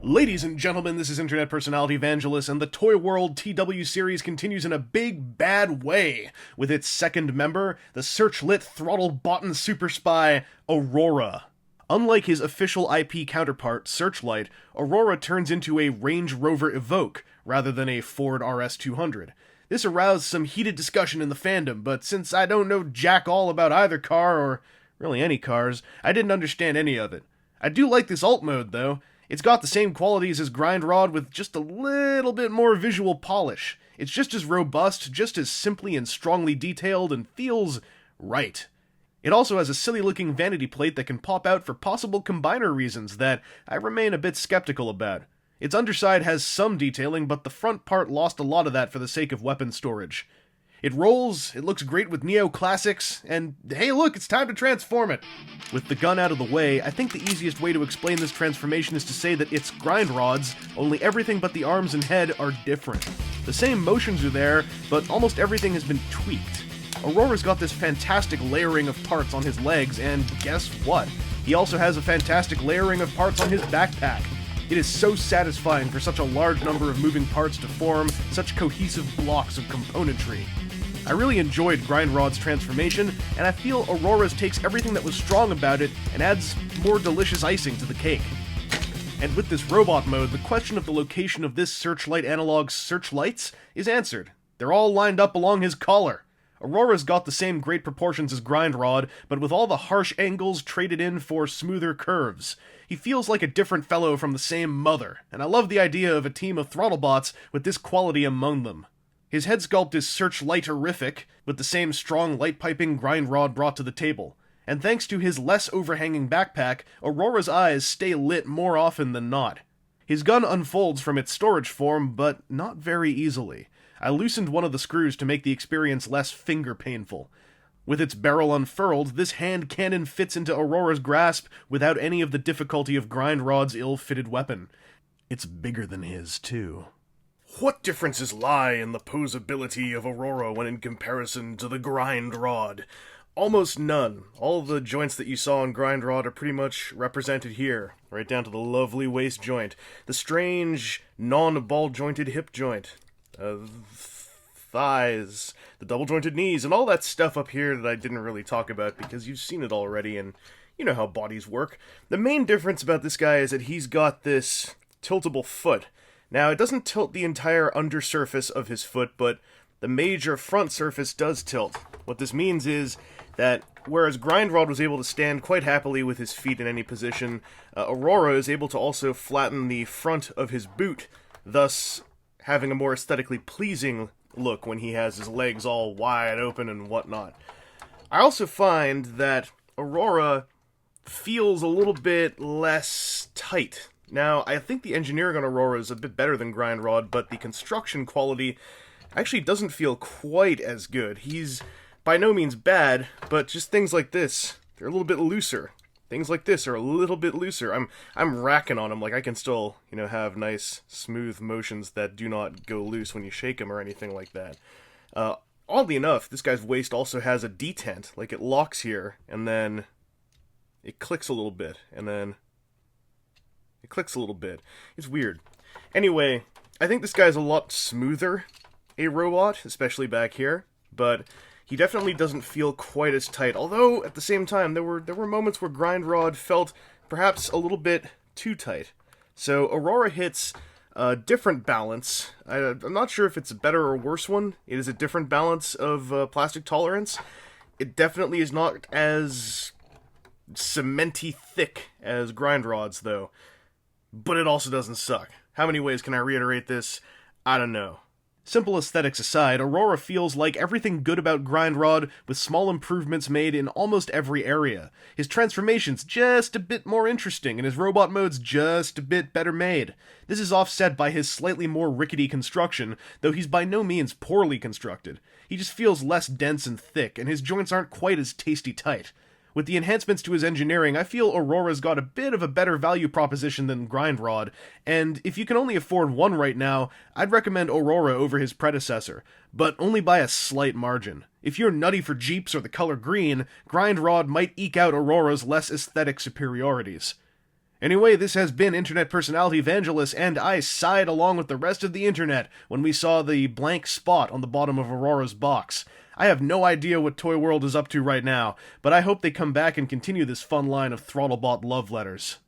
Ladies and gentlemen, this is internet personality Vangelus, and the ToyWorld TW series continues in a big, bad way, with its second member, the Searchlight throttle-bottom super spy, Aurora. Unlike his official IP counterpart, Searchlight, Aurora turns into a Range Rover Evoque, rather than a Ford RS200. This aroused some heated discussion in the fandom, but since I don't know jack all about either car, or really any cars, I didn't understand any of it. I do like this alt mode, though. It's got the same qualities as Grindrod with just a little bit more visual polish. It's just as robust, just as simply and strongly detailed, and feels right. It also has a silly-looking vanity plate that can pop out for possible combiner reasons that I remain a bit skeptical about. Its underside has some detailing, but the front part lost a lot of that for the sake of weapon storage. It rolls, it looks great with neo-classics, and hey look, it's time to transform it! With the gun out of the way, I think the easiest way to explain this transformation is to say that it's Grindrod's, only everything but the arms and head are different. The same motions are there, but almost everything has been tweaked. Aurora's got this fantastic layering of parts on his legs, and guess what? He also has a fantastic layering of parts on his backpack. It is so satisfying for such a large number of moving parts to form such cohesive blocks of componentry. I really enjoyed Grindrod's transformation, and I feel Aurora's takes everything that was strong about it and adds more delicious icing to the cake. And with this robot mode, the question of the location of this Searchlight analog's searchlights is answered. They're all lined up along his collar. Aurora's got the same great proportions as Grindrod, but with all the harsh angles traded in for smoother curves. He feels like a different fellow from the same mother, and I love the idea of a team of throttlebots with this quality among them. His head sculpt is Searchlight-erific, with the same strong light-piping Grindrod brought to the table. And thanks to his less overhanging backpack, Aurora's eyes stay lit more often than not. His gun unfolds from its storage form, but not very easily. I loosened one of the screws to make the experience less finger-painful. With its barrel unfurled, this hand cannon fits into Aurora's grasp without any of the difficulty of Grindrod's ill-fitted weapon. It's bigger than his, too. What differences lie in the posability of Aurora when in comparison to the Grindrod? Almost none. All the joints that you saw in Grindrod are pretty much represented here, right down to the lovely waist joint, the strange, non-ball-jointed hip joint, thighs, the double-jointed knees, and all that stuff up here that I didn't really talk about because you've seen it already, and you know how bodies work. The main difference about this guy is that he's got this tiltable foot. Now, it doesn't tilt the entire undersurface of his foot, but the major front surface does tilt. What this means is that, whereas Grindrod was able to stand quite happily with his feet in any position, Aurora is able to also flatten the front of his boot, thus having a more aesthetically pleasing look when he has his legs all wide open and whatnot. I also find that Aurora feels a little bit less tight. Now, I think the engineering on Aurora is a bit better than Grindrod, but the construction quality actually doesn't feel quite as good. He's by no means bad, but just things like this, they're a little bit looser. Things like this are a little bit looser. I'm racking on him, like I can still, have nice, smooth motions that do not go loose when you shake him or anything like that. Oddly enough, this guy's waist also has a detent, like it locks here, and then it clicks a little bit, and then it clicks a little bit. It's weird. Anyway, I think this guy's a lot smoother, a robot, especially back here, but he definitely doesn't feel quite as tight, although, at the same time, there were moments where Grindrod felt perhaps a little bit too tight. So Aurora hits a different balance. I'm not sure if it's a better or worse one. It is a different balance of plastic tolerance. It definitely is not as cementy thick as Grindrod's, though. But it also doesn't suck. How many ways can I reiterate this? I don't know. Simple aesthetics aside, Aurora feels like everything good about Grindrod, with small improvements made in almost every area. His transformation's just a bit more interesting, and his robot mode's just a bit better made. This is offset by his slightly more rickety construction, though he's by no means poorly constructed. He just feels less dense and thick, and his joints aren't quite as tasty tight. With the enhancements to his engineering, I feel Aurora's got a bit of a better value proposition than Grindrod, and if you can only afford one right now, I'd recommend Aurora over his predecessor, but only by a slight margin. If you're nutty for Jeeps or the color green, Grindrod might eke out Aurora's less aesthetic superiorities. Anyway, this has been Internet Personality Vangelus, and I sighed along with the rest of the internet when we saw the blank spot on the bottom of Aurora's box. I have no idea what ToyWorld is up to right now, but I hope they come back and continue this fun line of Throttlebot love letters.